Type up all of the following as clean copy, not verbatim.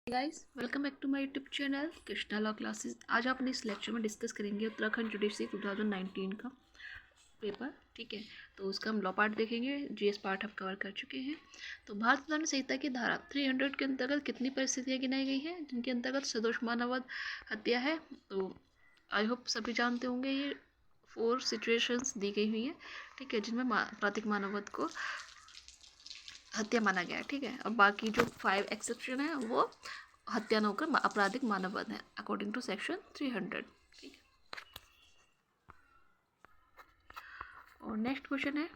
Guys, welcome back to my YouTube channel Krishna law classes. आज आप अपने इस लेक्चर में डिस्कस करेंगे उत्तराखंड जुडिशरी 2019 का पेपर। ठीक है, तो उसका हम लॉ पार्ट देखेंगे। जीएस पार्ट हम कवर कर चुके हैं। तो भारत दंड संहिता की धारा 300 के अंतर्गत कितनी परिस्थितियाँ गिनाई गई हैं जिनके अंतर्गत सदोष मानववध हत्या है? तो आई होप सभी जानते होंगे ये 4 सिचुएशंस दी गई हुई हैं। ठीक है, जिनमें आपराधिक मानववध को हत्या माना गया है। ठीक है, और बाकी जो 5 एक्सेप्शन है वो हत्या न होकर आपराधिक मानववध है अकॉर्डिंग टू सेक्शन 300। ठीक है, और नेक्स्ट क्वेश्चन है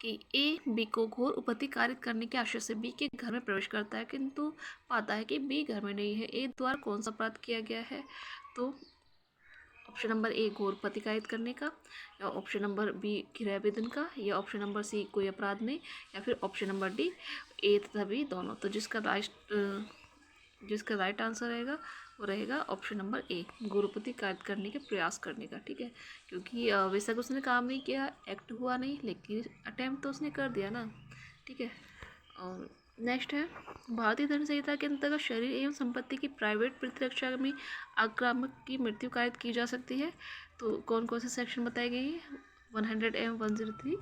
कि ए बी को घोर उपहति कारित करने के आशय से बी के घर में प्रवेश करता है, किंतु पाता है कि बी घर में नहीं है। ए द्वारा कौन सा अपराध किया गया है? तो ऑप्शन नंबर ए घोर उपहति कारित करने का, या ऑप्शन नंबर बी गिरहवेदन का, या ऑप्शन नंबर सी कोई अपराध नहीं, या फिर ऑप्शन नंबर डी ए तथा बी दोनों। तो जिसका राइट आंसर रहेगा वो रहेगा ऑप्शन नंबर ए, गुरुपति कायद करने के प्रयास करने का। ठीक है, क्योंकि वैसा कुछ उसने काम नहीं किया, एक्ट हुआ नहीं, लेकिन अटेम्प्ट तो उसने कर दिया ना। ठीक है, और नेक्स्ट है भारतीय दंड संहिता के अंतर्गत शरीर एवं संपत्ति की प्राइवेट प्रतिरक्षा में आक्रामक की मृत्यु कायद की जा सकती है। तो कौन कौन से सेक्शन बताए गए हैं? 100 एंड 103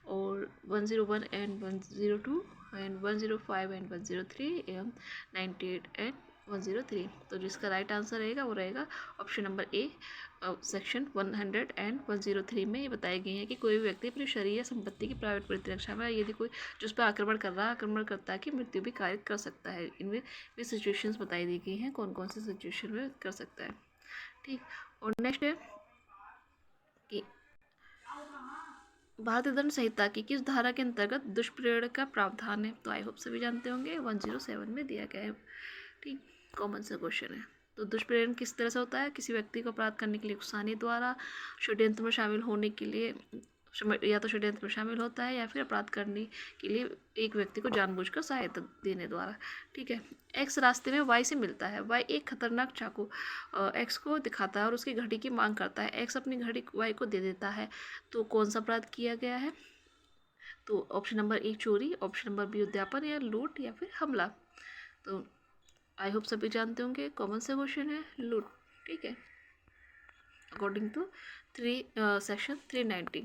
और 101 एंड 102 एंड 105 एंड 103 एवं 98 एंड 103। तो जिसका राइट आंसर रहेगा वो रहेगा option number A. Section 100 and 103 में ये बताए गए हैं कि कोई भी व्यक्ति अपने शरीर या संपत्ति की प्राइवेट प्रतिरक्षा में यदि कोई जो उस पर आक्रमण कर रहा है, आक्रमणकर्ता की मृत्यु भी कारित कर सकता है। इनमें भी सिचुएशंस बताई दी गई हैं कौन कौन सी सिचुएशन में कर सकता है। ठीक, और नेक्स्ट है कि भारतीय दंड संहिता की किस धारा के अंतर्गत दुष्प्रेरण का प्रावधान है? तो आई होप सभी जानते होंगे 107 में दिया गया है। ठीक, कॉमन सा क्वेश्चन है। तो दुष्प्रेरण किस तरह से होता है? किसी व्यक्ति को अपराध करने के लिए उकसाने द्वारा, षड्यंत्र में शामिल होने के लिए, या तो षड्यंत्र में शामिल होता है या फिर अपराध करने के लिए एक व्यक्ति को जानबूझकर सहायता देने द्वारा। ठीक है, एक्स रास्ते में वाई से मिलता है। वाई एक खतरनाक चाकू एक्स को दिखाता है और उसकी घड़ी की मांग करता है। एक्स अपनी घड़ी वाई को दे देता है। तो कौन सा अपराध किया गया है? तो ऑप्शन नंबर ए चोरी, ऑप्शन नंबर बी उद्यापन, या लूट, या फिर हमला। तो आई होप सभी जानते होंगे कॉमन सा क्वेश्चन है लूट। ठीक है, according to section 390।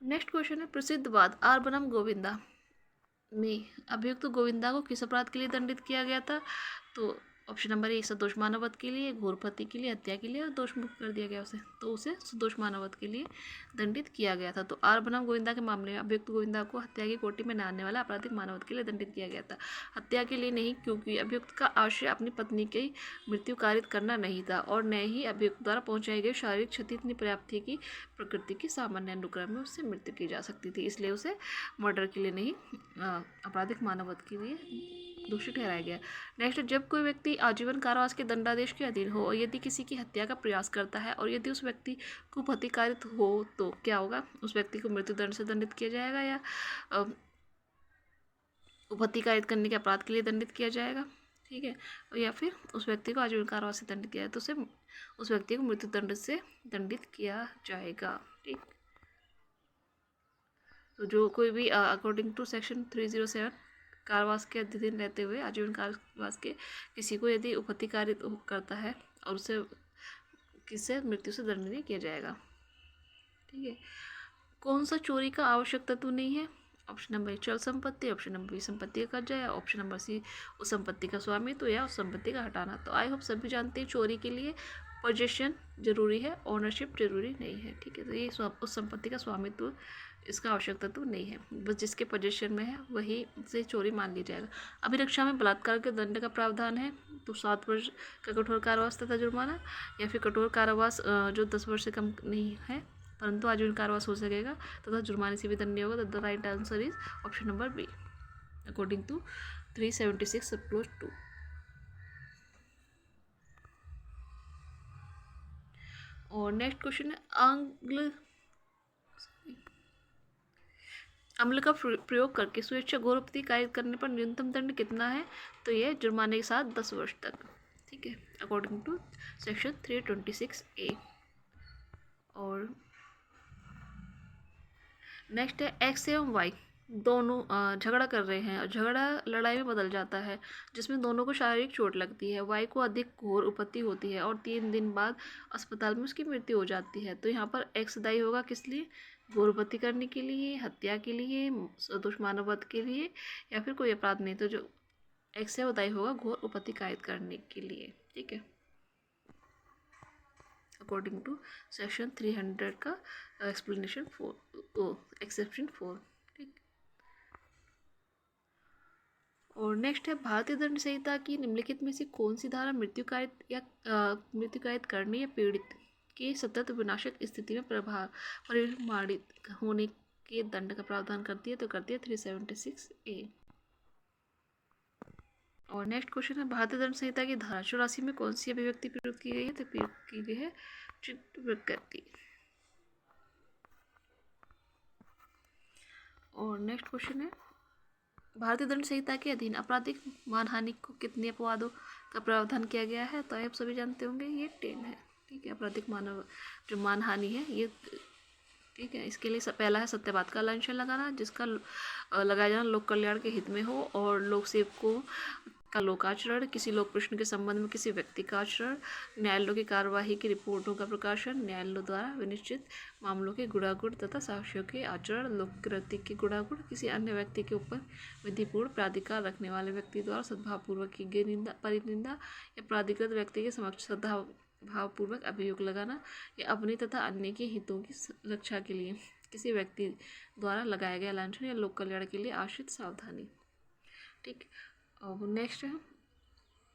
Next question है प्रसिद्ध वाद आर बनम गोविंदा में अभियुक्त गोविंदा को किस अपराध के लिए दंडित किया गया था? तो ऑप्शन नंबर ए सदोष मानववध के लिए, घोरपति के लिए, हत्या के लिए, और दोष मुक्त कर दिया गया उसे, तो उसे सदोष मानववध के लिए दंडित किया गया था। तो आर बनाम गोविंदा के मामले में अभियुक्त गोविंदा को हत्या की कोटि में न आने वाला आपराधिक मानववध के लिए दंडित किया गया था। हत्या के लिए नहीं, क्योंकि अभियुक्त का आशय अपनी पत्नी की मृत्यु कारित करना नहीं था, और न ही अभियुक्त द्वारा पहुंचाई गई शारीरिक क्षति इतनी पर्याप्त थी कि प्रकृति की सामान्य अनुक्रम में उससे मृत्यु की जा सकती थी, इसलिए उसे मर्डर के लिए नहीं, आपराधिक मानववध के लिए दोषी ठहराया गया। नेक्स्ट, जब कोई व्यक्ति आजीवन कारावास के दंडादेश के अधीन हो और यदि किसी की हत्या का प्रयास करता है और यदि उस व्यक्ति को उपहति कारित हो तो क्या होगा? उस व्यक्ति को मृत्युदंड से दंडित किया जाएगा, या उपहति कारित करने के अपराध के लिए दंडित किया जाएगा? ठीक है, या फिर उस व्यक्ति को आजीवन कारावास से दंडित किया जाए तो उसे उस व्यक्ति को मृत्युदंड से दंडित किया जाएगा। ठीक, तो जो कोई भी अकॉर्डिंग टू सेक्शन 307 कारावास के अधीन रहते हुए आजीवन कारावास के किसी को यदि उपहति कारित करता है और उसे किससे मृत्यु से दंडित किया जाएगा। ठीक है, कौन सा चोरी का आवश्यक तत्व नहीं है? ऑप्शन नंबर ए चल संपत्ति, ऑप्शन नंबर बी संपत्ति का कब्जा, या ऑप्शन नंबर सी उस संपत्ति का स्वामित्व, या उस संपत्ति का हटाना। तो आई होप सभी जानते हैं चोरी के लिए पोजेशन जरूरी है, ओनरशिप जरूरी नहीं है। ठीक है, तो ये उस संपत्ति का स्वामित्व इसका आवश्यक तत्व नहीं है, बस जिसके पोजेशन में है वही से चोरी मान ली जाएगा। अभिरक्षा में बलात्कार के दंड का प्रावधान है, तो 7 वर्ष का कठोर कारावास तथा जुर्माना, या फिर कठोर कारावास जो 10 वर्ष से कम नहीं है परंतु आजीवन कारावास हो सकेगा तथा जुर्माने से भी दंड नहीं होगा। The right answer is option number B according to 376 sub close 2। और नेक्स्ट क्वेश्चन है अम्ल का प्रयोग करके स्वेच्छा घोरपति कारित करने पर न्यूनतम दंड कितना है? तो यह जुर्माने के साथ 10 वर्ष तक। ठीक है, अकॉर्डिंग टू सेक्शन 326A। और नेक्स्ट है एक्स एवं वाई दोनों झगड़ा कर रहे हैं और झगड़ा लड़ाई में बदल जाता है, जिसमें दोनों को शारीरिक चोट लगती है। वाई को अधिक घोर उपत्ति होती है और 3 दिन बाद अस्पताल में उसकी मृत्यु हो जाती है। तो यहाँ पर एक्स दायी होगा किस लिए? घोर उपत्ति करने के लिए, हत्या के लिए, सदोष मानववध के लिए, या फिर कोई अपराध नहीं। तो जो एक्स है वो दायी होगा घोर उपत्ति कायद करने के लिए। ठीक है, अकॉर्डिंग टू सेक्शन 300 का एक्सप्लेनेशन 4, एक्सेप्शन 4। ठीक, और नेक्स्ट है भारतीय दंड संहिता की निम्नलिखित में से कौन सी धारा मृत्यु कायद करने या पीड़ित के सतत विनाशक स्थिति में परिमाणित होने के दंड का प्रावधान करती है? तो करती है 376A। और नेक्स्ट क्वेश्चन है भारतीय दंड संहिता की धारा 84 में कौन सी अभिव्यक्ति प्रयुक्त की गई है? तो प्रयुक्त की गई है चित्त विकृति। और नेक्स्ट क्वेश्चन है भारतीय दंड संहिता के अधीन आपराधिक मानहानि को कितने अपवादों का प्रावधान किया गया है? तो आप सभी जानते होंगे ये 10 है। ठीक है, आपराधिक जो मानहानि है ये, ठीक है, इसके लिए पहला है सत्यवाद का लांछन लगाना, जिसका लगाया जाना लोक कल्याण के हित में हो, और लोक सेवकों का लोकाचरण, किसी लोक प्रश्न के संबंध में किसी व्यक्ति का आचरण, न्यायालयों की कार्यवाही की रिपोर्टों का प्रकाशन, न्यायालयों द्वारा विनिश्चित मामलों के गुणागुण तथा साक्ष्यों के आचरण, लोककृति के गुणागुण, किसी अन्य व्यक्ति के ऊपर विधिपूर्ण प्राधिकार रखने वाले व्यक्ति द्वारा सद्भावपूर्वक की गई परिनिंदा या प्राधिकृत व्यक्ति के समक्ष सद्भावपूर्वक अभियोग लगाना, या अपनी तथा अन्य के हितों की रक्षा के लिए किसी व्यक्ति द्वारा लगाया गया लांछन या लोक कल्याण के लिए आश्रित सावधानी। ठीक, और नेक्स्ट है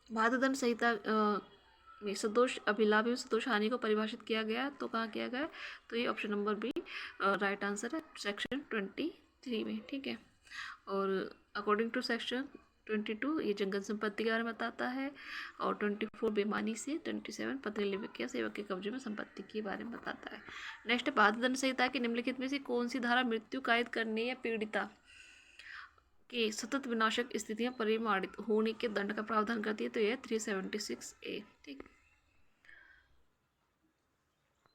भारतीय दंड संहिता में सदोष अभिलाभ एवं सदोष हानि को परिभाषित किया गया। तो कहाँ किया गया? तो ये option number B right answer है, सेक्शन 23 में। ठीक है, और अकॉर्डिंग टू सेक्शन 22 ये जंगल संपत्ति के बारे में बताता है, और 24 बेईमानी से, 27 पत्नी लिपिक या सेवक के कब्जे में संपत्ति के बारे में बताता है। नेक्स्ट भारतीय दंड संहिता की निम्नलिखित में से कौन सी धारा मृत्यु कायद करने या पीड़िता के सतत विनाशक स्थितियां परिमाणित होने के दंड का प्रावधान करती है? तो यह 376A। ठीक,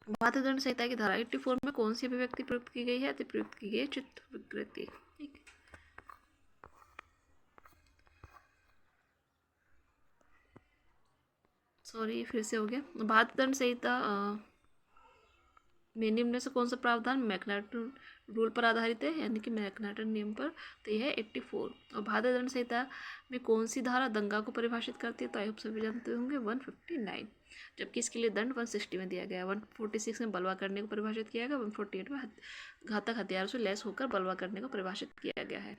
भारतीय दंड संहिता की धारा 84 में कौन सी अभिव्यक्ति प्रयुक्त की गई है? तो प्रयुक्त की गई है चित्त विकृति। ठीक, सॉरी फिर से हो गया। भारतीय दंड संहिता में निम्न से कौन सा प्रावधान मैग्नाटन रूल पर आधारित है, यानी कि मैग्नाटन नियम पर? तो यह है 84। और भारतीय दंड संहिता में कौन सी धारा दंगा को परिभाषित करती है? तो आप सभी जानते होंगे 159, जबकि इसके लिए दंड 160 में दिया गया। 146 में बलवा करने को परिभाषित किया गया, 148 में घातक हथियारों से लैस होकर बलवा करने को परिभाषित किया गया है।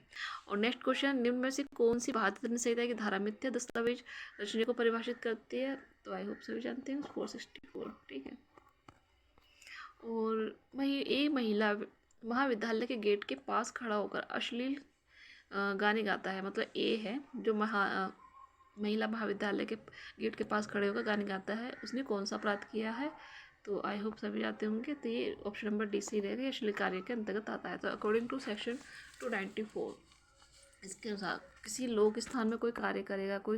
और नेक्स्ट क्वेश्चन, निम्न में से कौन सी भारतीय दंड संहिता की धारा मिथ्या दस्तावेज रचने को परिभाषित करती है? तो आई होप सभी जानते हैं 464। ठीक है, और महिला महाविद्यालय के गेट के पास खड़ा होकर अश्लील गाने गाता है, मतलब ए है जो महिला महाविद्यालय के गेट के पास खड़े होकर गाने गाता है, उसने कौन सा अपराध किया है? तो आई होप सभी जाते होंगे। तो ये ऑप्शन नंबर डी सी रहेगा, अश्लील कार्य के अंतर्गत आता है। तो अकॉर्डिंग टू सेक्शन 294 इसके अनुसार किसी लोक स्थान में कोई कार्य करेगा, कोई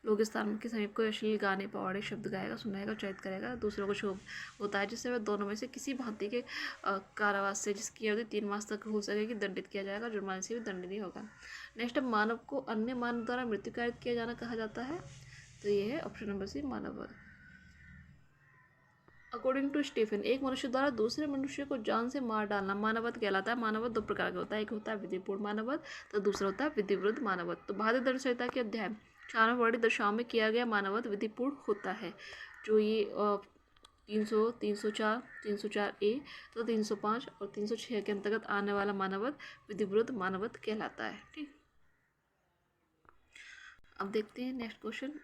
लोक स्थान के समीप कोई अश्लील गाने पौड़े शब्द गाएगा, सुनाएगा, चरित करेगा, दूसरों को शोभ होता है, जिससे वह दोनों में से किसी भांति के कारावास से, जिसकी अवधि 3 मास तक हो सकेगी, दंडित किया जाएगा, जुर्माने से भी दंडनीय होगा। नेक्स्ट, मानव को अन्य मानव द्वारा मृत्यु कायद किया जाना कहा जाता है। तो ये है ऑप्शन नंबर सी, मानववध। अकॉर्डिंग टू स्टीफन, एक मनुष्य द्वारा दूसरे मनुष्य को जान से मार डालना मानववध कहलाता है। मानववध 2 प्रकार का होता है, एक होता है विधिपूर्ण मानववध, तो दूसरा होता है विधि विरुद्ध मानववध। तो भारतीय दंड संहिता के अध्याय 4 में वर्णित दशाओं में किया गया मानववध विधिपूर्ण होता है। जो ये 300, 304, 304A, तो 305 और 306 के अंतर्गत आने वाला मानववध विधि विरुद्ध मानववध कहलाता है। ठीक, अब देखते हैं नेक्स्ट क्वेश्चन,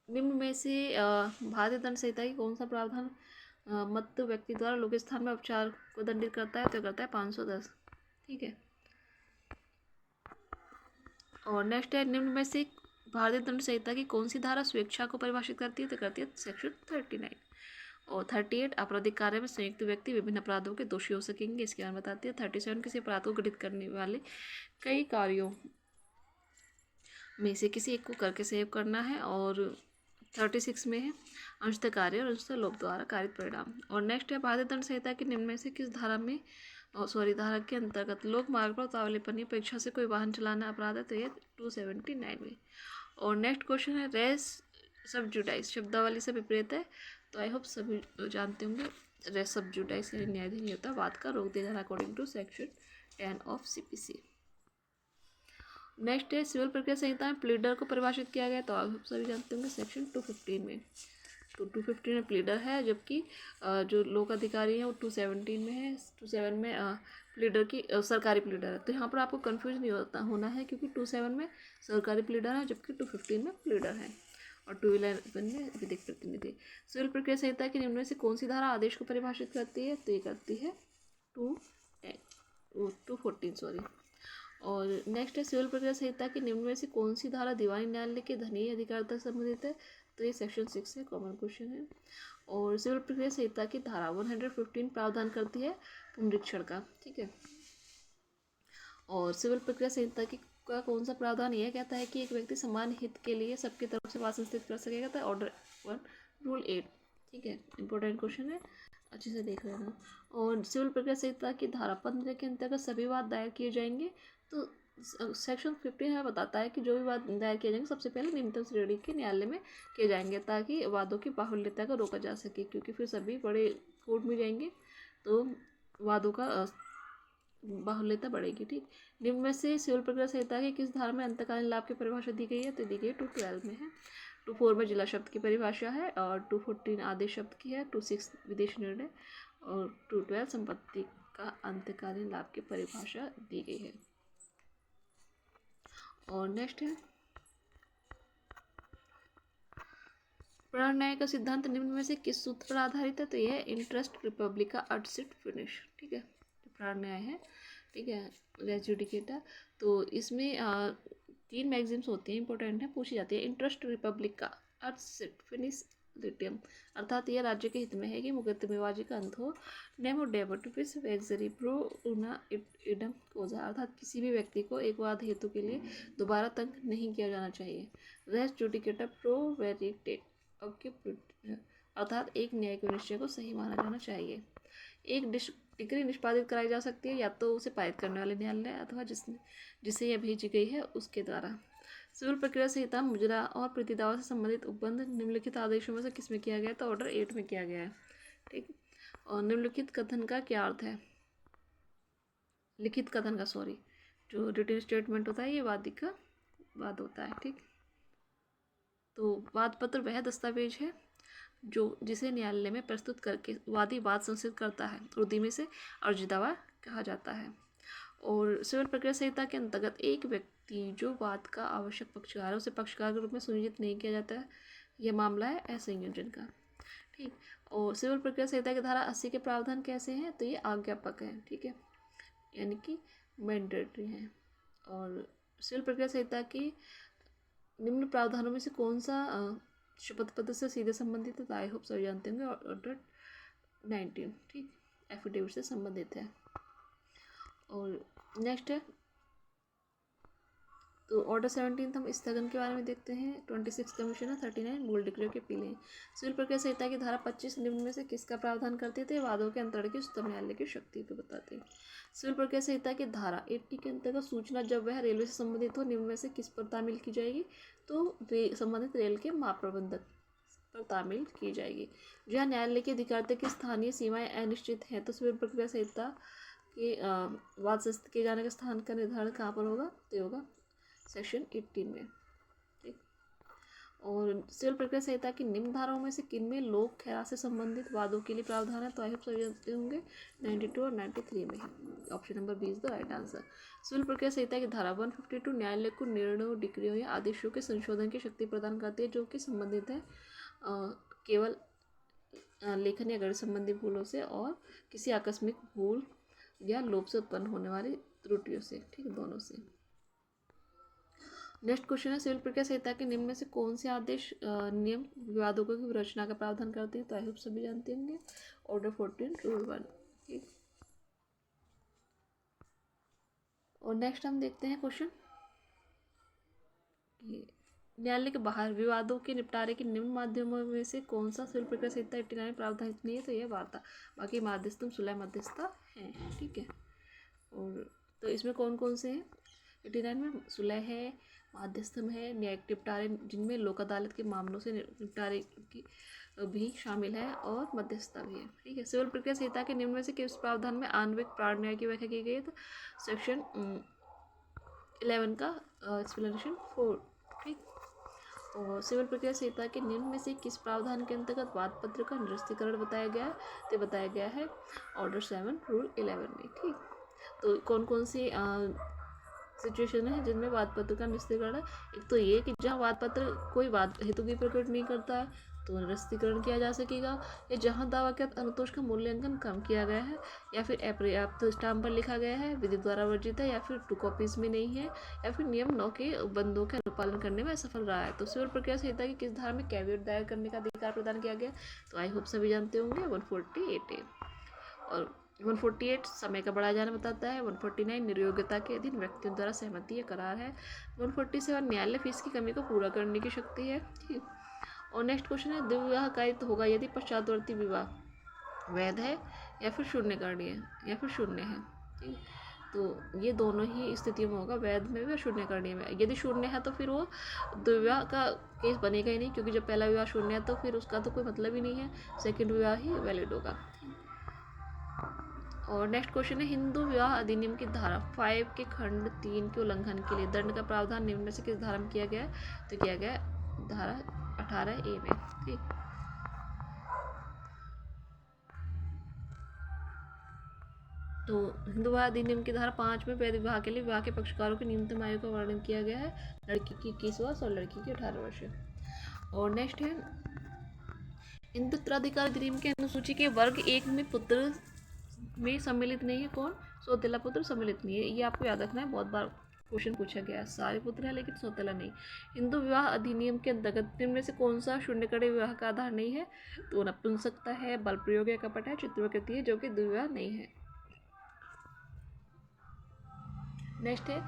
निम्न में से भारतीय दंड संहिता की कौन सा प्रावधान मत व्यक्ति द्वारा लोक स्थान में उपचार को दंडित करता है? तो करता है 510। ठीक है, और नेक्स्ट है, निम्न में से भारतीय दंड संहिता की कौन सी धारा स्वेच्छा को परिभाषित करती है? तो करती है सेक्शन 39। और 38 आपराधिक कार्य में संयुक्त व्यक्ति विभिन्न अपराधों के दोषी हो सकेंगे, इसके बारे में बताती है। 37 किसी अपराध को घटित करने वाले कई कार्यों में से किसी एक को करके सेव करना है। और 36 में है अंशतः कार्य और अंशतः लोभ द्वारा कारित परिणाम। और नेक्स्ट है, भारतीय दंड संहिता के निम्न में से किस धारा में सॉरी धारा के अंतर्गत लोक मार्ग पर उतावलेपन या परीक्षा से कोई वाहन चलाना अपराध है, तो ये 279 में। और नेक्स्ट क्वेश्चन है रेस सबजुडाइज शब्दावली से विपरीत है, तो आई होप सभी जानते होंगे। रेस सबजुडाइज यानी न्यायाधीन नहीं होता, वाद का रोक दिया जाना according to section 10 of CPC। Next है सिविल प्रक्रिया संहिता में प्लीडर को परिभाषित किया गया, तो आप सभी जानते होंगे सेक्शन 215 में। तो 215 में प्लीडर है, जबकि जो लोक अधिकारी है वो 217 में है। 27 में प्लीडर की सरकारी प्लीडर है। तो यहाँ पर आपको कंफ्यूज नहीं होना है, क्योंकि 27 में सरकारी प्लीडर है जबकि 215 में प्लीडर है। और 211 में विधिक प्रतिनिधि। सिविल प्रक्रिया संहिता की निम्न में से कौन सी धारा आदेश को परिभाषित करती है, तो ये करती है 214 सॉरी। और नेक्स्ट है सिविल प्रक्रिया संहिता की निम्न में से कौन सी धारा दीवानी न्यायालय के धनी अधिकार तक संबंधित है, तो ये सेक्शन 6 है, कॉमन क्वेश्चन है। और सिविल प्रक्रिया संहिता की धारा 115 प्रावधान करती है पुनरीक्षण का, ठीक है। और सिविल प्रक्रिया संहिता की का कौन सा प्रावधान यह कहता है कि एक व्यक्ति समान हित के लिए सबकी तरफ से वाद संस्थित कर सकेगा, तो ऑर्डर 1 रूल 8, ठीक है, इंपॉर्टेंट क्वेश्चन है, अच्छे से देख लेना। और सिविल प्रक्रिया संहिता की धारा 15 के अंतर्गत सभी वाद दायर किए जाएंगे, तो सेक्शन 15 में बताता है कि जो भी वाद दायर किए जाएंगे सबसे पहले निम्नतम श्रेणी के न्यायालय में किए जाएंगे, ताकि वादों की बाहुल्यता को रोका जा सके, क्योंकि फिर सभी बड़े कोर्ट में जाएंगे तो वादों का बाहुल्यता बढ़ेगी, ठीक। निम्न में से सिविल प्रक्रिया संहिता की किस धारा में अंतकालीन लाभ की परिभाषा दी गई है, तो दी गई 212 में है। 24 में जिला शब्द की परिभाषा है, और 214 आदेश शब्द की है, 26 विदेश निर्णय, और 212 संपत्ति का अंतकालीन लाभ की परिभाषा दी गई है। और नेक्स्ट है प्रणन्याय का सिद्धांत निम्न में से किस सूत्र पर आधारित है, तो यह इंटरेस्ट रिपब्लिका अर्ट सिट फिनिश, ठीक है, प्रणन्याय है, ठीक है, रेस जुडिकेटा। तो इसमें 3 मैगजीम्स होती हैं, इंपॉर्टेंट है, पूछी जाती है। इंटरेस्ट रिपब्लिका अर्ट सिट फिनिश लिटियम, अर्थात यह राज्य के हित में है कि मुकदमेबाजी का अंत हो। नेमो डेबोटिपिस वेक्सरी प्रो उना इडम कोजा, अर्थात किसी भी व्यक्ति को एक वाद हेतु के लिए दोबारा तंग नहीं किया जाना चाहिए। रेस जुडिकेटा प्रो वेरिटे, अर्थात एक न्यायिक निश्चय को सही माना जाना चाहिए। एक डिक्री निष्पादित कराई जा सकती है या तो उसे पारित करने वाले न्यायालय अथवा जिसे यह भेजी गई है उसके द्वारा। सिविल प्रक्रिया संहिता मुजरा और प्रतिदावा से संबंधित उपबंध निम्नलिखित आदेशों में से किसमें किया गया, तो ऑर्डर 8 में किया गया है, ठीक। और निम्नलिखित कथन का क्या अर्थ है, लिखित कथन का सॉरी, जो रिटन स्टेटमेंट होता है ये वादी का वाद होता है, ठीक। तो वाद पत्र वह दस्तावेज है जिसे न्यायालय में प्रस्तुत करके वादी वाद संस्थित करता है, उर्दू में से अर्जी दावा कहा जाता है। और सिविल प्रक्रिया संहिता के अंतर्गत एक व्यक्ति जो वाद का आवश्यक पक्षकार है उसे पक्षकार के रूप में सुनिश्चित नहीं किया जाता है, यह मामला है असंयोजन का, ठीक। और सिविल प्रक्रिया संहिता की धारा 80 के प्रावधान कैसे हैं, तो ये आज्ञापक हैं, ठीक है, यानी कि मैंडेटरी हैं। और सिविल प्रक्रिया संहिता की निम्न प्रावधानों में से कौन सा शपथ पत्र से सीधे संबंधित है, तो आई होप सभी जानते होंगे, ऑर्डर 19, ठीक, एफिडेविट से संबंधित है। और नेक्स्ट है तो ऑर्डर 17 हम स्थगन के बारे में देखते हैं। 26 कमीशन है, 39 मूल डिक्रियों के पीले हैं। सिविल प्रक्रिया संहिता की धारा 25 निम्न में से किसका प्रावधान करते थे, वादों के अंतरण की उच्चतम न्यायालय की शक्ति को बताते हैं। सिविल प्रक्रिया संहिता की धारा 80 के अंतर्गत सूचना जब वह रेलवे से संबंधित हो निम्न में से किस पर तामील की जाएगी, तो संबंधित रेल के महाप्रबंधक पर तामील की जाएगी। जहाँ न्यायालय के अधिकार तक की स्थानीय सीमाएं अनिश्चित हैं, तो सिविल प्रक्रिया संहिता के वाद संस्थित किए जाने के स्थान का निर्धारण कहाँ पर होगा, तो होगा सेक्शन 18 में, ठीक। और सिविल प्रक्रिया संहिता की निम्न धाराओं में से किनमें लोक खैरा से संबंधित वादों के लिए प्रावधान है, तो आई होप सभी जानते होंगे 92 और 93 में है। Option number 20 the right answer. Civil प्रक्रिया संहिता की धारा 152 न्यायालय को निर्णयों, डिक्रियों या आदेशों के संशोधन की शक्ति प्रदान करती है, जो कि संबंधित है केवल लेखन या गणित संबंधी भूलों से और किसी आकस्मिक भूल या लोभ से उत्पन्न होने वाली त्रुटियों से, ठीक, दोनों से। नेक्स्ट क्वेश्चन है सिविल प्रक्रिया संहिता के निम्न में से कौन से आदेश नियम विवादों की रचना का प्रावधान करते हैं, तो आई होप सभी जानते होंगे ऑर्डर 14 रूल 1, ठीक। और नेक्स्ट हम देखते हैं क्वेश्चन न्यायालय के बाहर विवादों के निपटारे के निम्न माध्यमों में से कौन सा सिविल प्रक्रिया संहिता 89 प्रावधान नहीं है, तो यह वार्ता, बाकी मध्यस्थम सुलह मध्यस्थता है, ठीक है। और तो इसमें कौन कौन से हैं? 89 में सुलह है, माध्यस्थम है, न्यायिक निपटारे जिनमें लोक अदालत के मामलों से निपटारे की भी शामिल है, और मध्यस्थता भी है। ठीक है। सिविल प्रक्रिया संहिता के निम्न में से किस प्रावधान में आणविक प्राण न्याय की व्याख्या की गई है? तो सेक्शन 11 का एक्सप्लेनेशन 4। ठीक। और सिविल प्रक्रिया संहिता के निम्न में से किस प्रावधान के अंतर्गत वाद पत्र का निरस्तीकरण बताया गया है? तो बताया गया है ऑर्डर 7 रूल 11 में। ठीक। तो कौन कौन सी सिचुएशन है जिनमें वाद पत्र का निरस्तीकरण है? एक तो ये कि जहाँ वाद पत्र कोई वाद हेतु की प्रकट नहीं करता है तो निरस्तीकरण किया जा सकेगा, या जहाँ दावा के अनुतोष का मूल्यांकन कम किया गया है, या फिर अपर्याप्त स्टाम्प पर लिखा गया है, विधि द्वारा वर्जित है, या फिर 2 कॉपीज में नहीं है, या फिर नियम 9 के बंदों के अनुपालन करने में असफल रहा है। तो सिविल प्रक्रिया संहिता की किस धारा में कैविएट दायर करने का अधिकार प्रदान किया गया? तो आई होप सभी जानते होंगे 148A। और 148 समय का बढ़ाया जाना बताता है। 149 निर्योग्यता के अधीन व्यक्तियों द्वारा सहमति या करार है। 147 न्यायालय फीस की कमी को पूरा करने की शक्ति है। ठीक। और नेक्स्ट क्वेश्चन है, द्विविवाह कायित होगा यदि पश्चातवर्ती विवाह वैध है या फिर शून्यकरणीय है या फिर शून्य है। ठीक। तो ये दोनों ही स्थितियों में होगा, वैध में भी और शून्यकरणीय में। यदि शून्य है तो फिर वो द्विविवाह का केस बनेगा ही नहीं, क्योंकि जब पहला विवाह शून्य है तो फिर उसका तो कोई मतलब ही नहीं है, सेकेंड विवाह ही वैलिड होगा। और नेक्स्ट क्वेश्चन है, हिंदू विवाह अधिनियम की धारा 5 के खंड 3 के उल्लंघन के लिए दंड का प्रावधान निम्न में से किस धारा में किया गया है? तो किया गया धारा 18A में। ठीक। तो हिंदू विवाह अधिनियम की धारा 5 में वैध विवाह के लिए विवाह के पक्षकारों की न्यूनतम आयु का वर्णन किया गया है। लड़की की 21 वर्ष और लड़की की 18 वर्ष। और नेक्स्ट है, हिंदू उत्तराधिकार अधिनियम के अनुसूची के वर्ग 1 में पुत्र में सम्मिलित नहीं है कौन? सौतेला पुत्र सम्मिलित नहीं है। ये आपको याद रखना है, बहुत बार क्वेश्चन पूछा गया है। सारे पुत्र है लेकिन सौतेला नहीं। हिंदू विवाह अधिनियम के अंतर्गत निम्न में से कौन सा शून्यकरणीय विवाह का आधार नहीं है? तो नपुंसकता है, बल प्रयोग या कपट है, चित्रवृत्ति है, जो कि द्विविवाह नहीं है। नेक्स्ट है,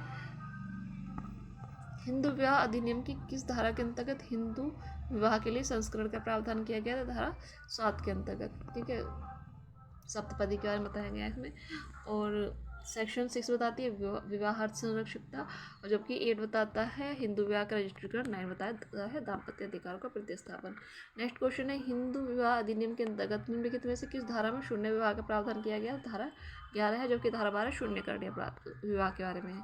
हिंदू विवाह अधिनियम की किस धारा के अंतर्गत हिंदू विवाह के लिए संस्करण का प्रावधान किया गया? धारा 7 के अंतर्गत। ठीक है। सप्तपदी के बारे में बताया गया है इसमें। और सेक्शन 6 बताती है विवाहार्थ संरक्षितता, और जबकि 8 बताता है हिंदू विवाह का रजिस्ट्रीकरण, 9 बताता है दाम्पत्य अधिकारों का प्रतिस्थापन। नेक्स्ट क्वेश्चन है, हिंदू विवाह अधिनियम के अंतर्गत निम्नलिखित में से किस धारा में शून्य विवाह का प्रावधान किया गया? धारा 11 है, जबकि धारा 12 शून्यकरणीय विवाह के बारे में है।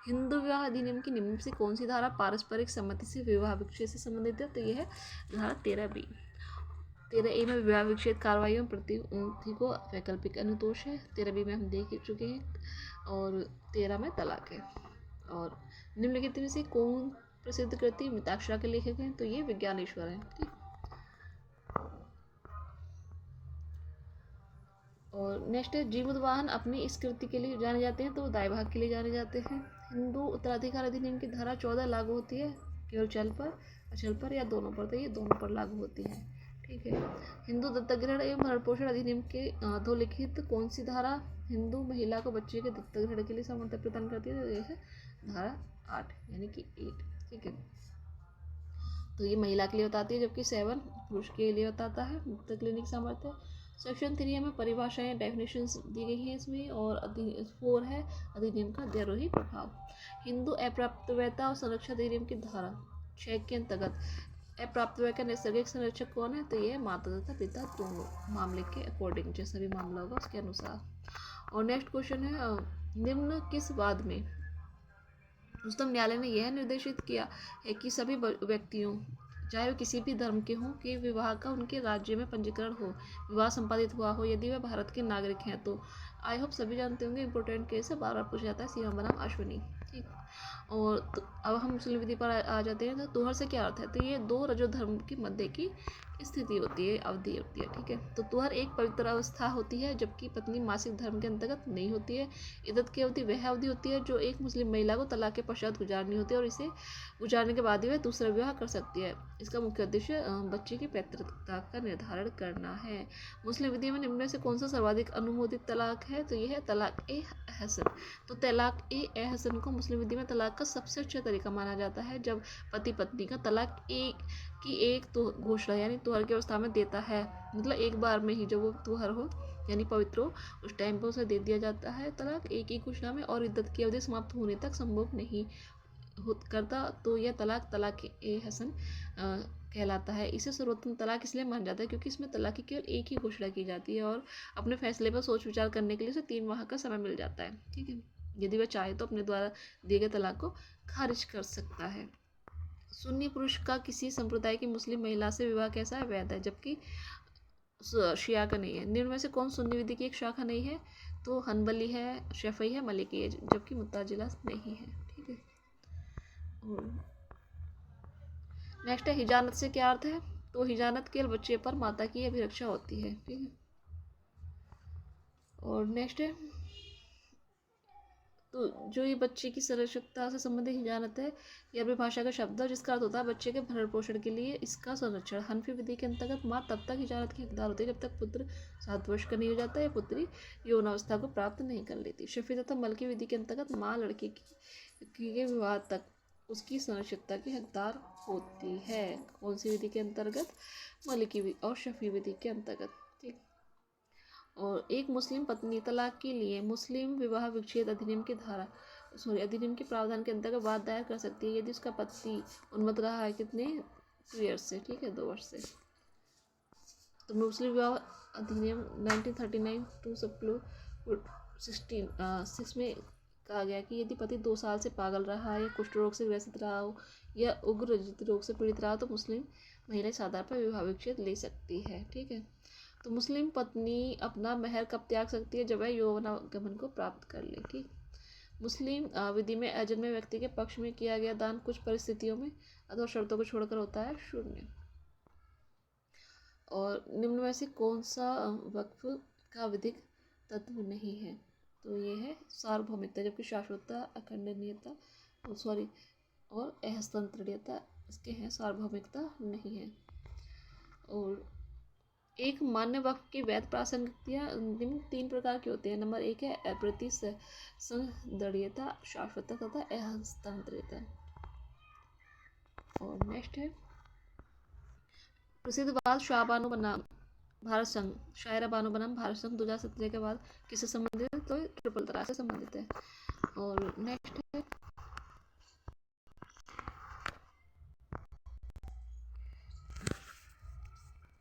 हिंदू विवाह अधिनियम की निम्न से कौन सी धारा पारस्परिक सम्मति से विवाह विच्छेद से संबंधित है? तो यह है धारा 13B। 13A में विवाह विच्छेद कार्रवाई में प्रतिनिधि को वैकल्पिक अनुतोष है। 13B में हम देख चुके हैं। और 13 में तलाक है। और निम्नलिखित में से कौन प्रसिद्ध कृति मिताक्षरा के लेखक हैं? तो ये विज्ञानेश्वर हैं। ठीक। और नेक्स्ट है, जीमूतवाहन अपनी इस कृति के लिए जाने जाते हैं, तो दायभाग के लिए जाने जाते हैं। हिंदू उत्तराधिकार अधिनियम की धारा 14 लागू होती है केवल चल पर, अचल पर या दोनों पर? तो ये दोनों पर लागू होती है। ठीक है। हिंदू दत्तक ग्रहण एवं भरण पोषण अधिनियम के अधोलिखित कौन सी धारा हिंदू महिला को बच्चे के दत्तक ग्रहण के लिए सामर्थ्य प्रदान करती है? तो यह है धारा 8 यानी कि 8। ठीक है। तो ये महिला के लिए बताती है, जबकि 7 पुरुष के लिए बताता है दत्तक लेने की सामर्थ्य। सेक्शन 3 में परिभाषाएं डेफिनेशंस दी गई हैं इसमें। और 4 है अधिनियम का देहरोही प्रभाव। हिंदू अप्राप्तव्यता और संरक्षण अधिनियम की धारा 6 के अंतर्गत अप्राप्तव्य का नैसर्गिक संरक्षक कौन है? तो ये माता तथा पिता दोनों, मामले के अकॉर्डिंग जैसा भी मामला होगा उसके अनुसार। और नेक्स्ट क्वेश्चन है, निम्न किस वाद में उच्चतम न्यायालय ने यह निर्देशित किया है कि सभी व्यक्तियों, चाहे वे किसी भी धर्म के हों, कि विवाह का उनके राज्य में पंजीकरण हो, विवाह संपादित हुआ हो, यदि वे भारत के नागरिक हैं तो? आई होप सभी जानते होंगे, इंपॉर्टेंट केस है, बार बार पूछा जाता है, सीमा बनाम अश्विनी। ठीक। और तो अब हम मुस्लिम विधि पर आ जाते हैं। तो तुहर से क्या अर्थ है? तो ये 2 रजो धर्म के मध्य की स्थिति होती है, अवधि होती है। ठीक है। तो तुहर एक पवित्र अवस्था होती है, जबकि पत्नी मासिक धर्म के अंतर्गत नहीं होती है। इद्दत की अवधि वह अवधि होती है जो एक मुस्लिम महिला को तलाक के पश्चात गुजारनी होती है, और इसे गुजारने के बाद ही वह दूसरा विवाह कर सकती है। इसका मुख्य उद्देश्य बच्चे की पैतृकता का निर्धारण करना है। मुस्लिम विधि में निम्न में से कौन सा सर्वाधिक अनुमोदित तलाक है? तो यह है तलाक ए हसन। तो तलाक ए हसन को मुस्लिम विधि में तलाक का सबसे अच्छा तरीका माना जाता है, जब पति पत्नी का तलाक एक तो घोषणा यानी तुहर की अवस्था में देता है, मतलब एक बार में ही जब वो तुहर हो यानी पवित्र हो उस टाइम पर उसे दे दिया जाता है तलाक एक ही घोषणा में, और इद्दत की अवधि समाप्त होने तक संभव नहीं करता, तो यह तलाक तलाक ए हसन कहलाता है। इसे सर्वोत्तम तलाक इसलिए माना जाता है क्योंकि इसमें तलाक की केवल एक ही घोषणा की जाती है और अपने फैसले पर सोच विचार करने के लिए उसे 3 माह का समय मिल जाता है। ठीक है, यदि वह चाहे तो अपने द्वारा दिए गए तलाक को खारिज कर सकता है। सुन्नी पुरुष का किसी संप्रदाय की मुस्लिम महिला से विवाह कैसा है? वैध है, जबकि शिया का नहीं है। निम्न में से कौन सुन्नी विधि की एक शाखा नहीं है? तो हनबली है, शफई है, मलिकी है, जबकि मुताजिला नहीं है। ठीक है, नेक्स्ट है हिजानत से क्या अर्थ है? तो हिजानत केवल बच्चे पर माता की अभिरक्षा होती है। ठीक है, और नेक्स्ट है तो जो ये बच्चे की सुरक्षितता से संबंधित हिजानत है, यह अरबी भाषा का शब्द है जिसका अर्थ होता है बच्चे के भरण पोषण के लिए इसका संरक्षण। हनफी विधि के अंतर्गत माँ तब तक हिजानत की हकदार होती है जब तक पुत्र 7 वर्ष का नहीं हो जाता या पुत्री यौनावस्था को प्राप्त नहीं कर लेती। शफी तथा मलकी विधि के अंतर्गत माँ लड़के के विवाह तक उसकी सुरक्षितता की हकदार होती है। कौन सी विधि के अंतर्गत? मलिकी विधि और शफी विधि के अंतर्गत। ठीक, और एक मुस्लिम पत्नी तलाक के लिए मुस्लिम विवाह विच्छेद अधिनियम के प्रावधान के अंतर्गत वाद दायर कर सकती है यदि उसका पति उन्मत्त रहा है कितने 2 ईयर्स से। ठीक है, 2 वर्ष से। तो मुस्लिम विवाह अधिनियम 1939 टू सप्लो 6 में कहा गया कि यदि पति 2 साल से पागल रहा है या कुष्ठ रोग से ग्रसित रहा हो या उग्र रजित रोग से पीड़ित रहा हो तो मुस्लिम महिला इस आधार पर विवाह विच्छेद ले सकती है। ठीक है, तो मुस्लिम पत्नी अपना महर कब त्याग सकती है? जब वह यौवनागमन को प्राप्त कर ले। ठीक, मुस्लिम विधि में अजन्मे व्यक्ति के पक्ष में किया गया दान कुछ परिस्थितियों में अथवा शर्तों को छोड़कर होता है शून्य। और निम्न में से कौन सा वक्फ का विधिक तत्व नहीं है? तो ये है सार्वभौमिकता, जबकि शाश्वतता, अखंडनीयता और अहस्तांतरणीयता इसके हैं, सार्वभौमिकता नहीं है। और एक मान्य वक्फ की वैध प्रासंगिकता निम्न 3 प्रकार की होती है। नंबर 1 है अप्रतिसंदरणीयता, शाश्वतता तथा अहस्तांतरणीयता। और नेक्स्ट है प्रसिद्ध बात शाहबानो बनाम भारत संघ, शायरा बानो बनाम भारत संघ 2017 के बाद किससे संबंधित है? तो ट्रिपल तलाक से संबंधित है। और नेक्स्ट है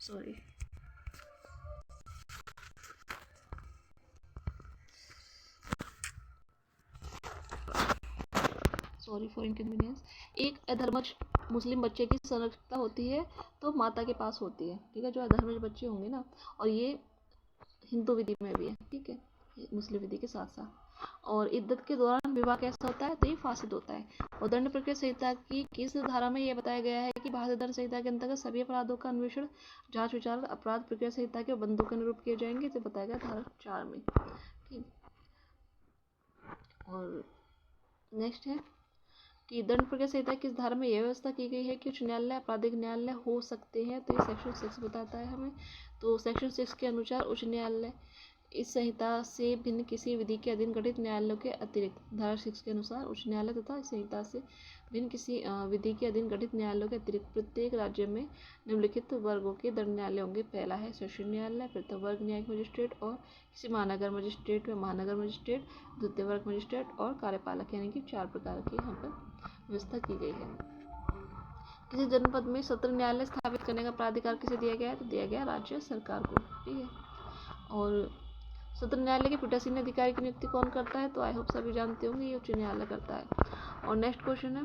सॉरी फॉर इनकन्वीनियंस। एक अधर्मज मुस्लिम बच्चे की संरक्षितता होती है तो माता के पास होती है। ठीक है, जो अधर्मज बच्चे होंगे ना, और ये हिंदू विधि में भी है। ठीक है, मुस्लिम विधि के साथ साथ। और इद्दत के दौरान विवाह कैसा होता है? तो ये फासिद होता है। और दंड प्रक्रिया संहिता की किस धारा में यह बताया गया है कि भारतीय दंड संहिता के अंतर्गत सभी अपराधों का अन्वेषण, जांच, विचार अपराध प्रक्रिया संहिता के बंधों के अनुरूप किए जाएंगे? तो बताया गया धारा 4 में। ठीक, और नेक्स्ट है कि दंड प्रक्रिया संहिता किस धारा में यह व्यवस्था की गई है कि उच्च न्यायालय आपराधिक न्यायालय हो सकते हैं? तो ये सेक्शन 6 बताता है हमें। तो सेक्शन 6 के अनुसार उच्च न्यायालय इस संहिता से भिन्न किसी विधि के अधीन गठित न्यायालयों के अतिरिक्त, धारा 6 के अनुसार उच्च न्यायालय तथा इस संहिता से भिन्न किसी विधि के अधीन गठित न्यायालयों के अतिरिक्त प्रत्येक राज्य में निम्नलिखित वर्गों के दंड न्यायालय होंगे। पहला है सेशन न्यायालय, प्रथम वर्ग न्यायिक मजिस्ट्रेट और किसी महानगर मजिस्ट्रेट व महानगर मजिस्ट्रेट, द्वितीय वर्ग मजिस्ट्रेट और कार्यपालक, यानी कि 4 प्रकार की यहाँ पर व्यवस्था की गई है। किसी जनपद में सत्र न्यायालय स्थापित करने का प्राधिकार किसे दिया गया है? तो दिया गया राज्य सरकार को। ठीक है, और सत्र न्यायालय के पीठासीन अधिकारी की नियुक्ति कौन करता है? तो आई होप सभी जानते होंगे, ये उच्च न्यायालय करता है। और नेक्स्ट क्वेश्चन है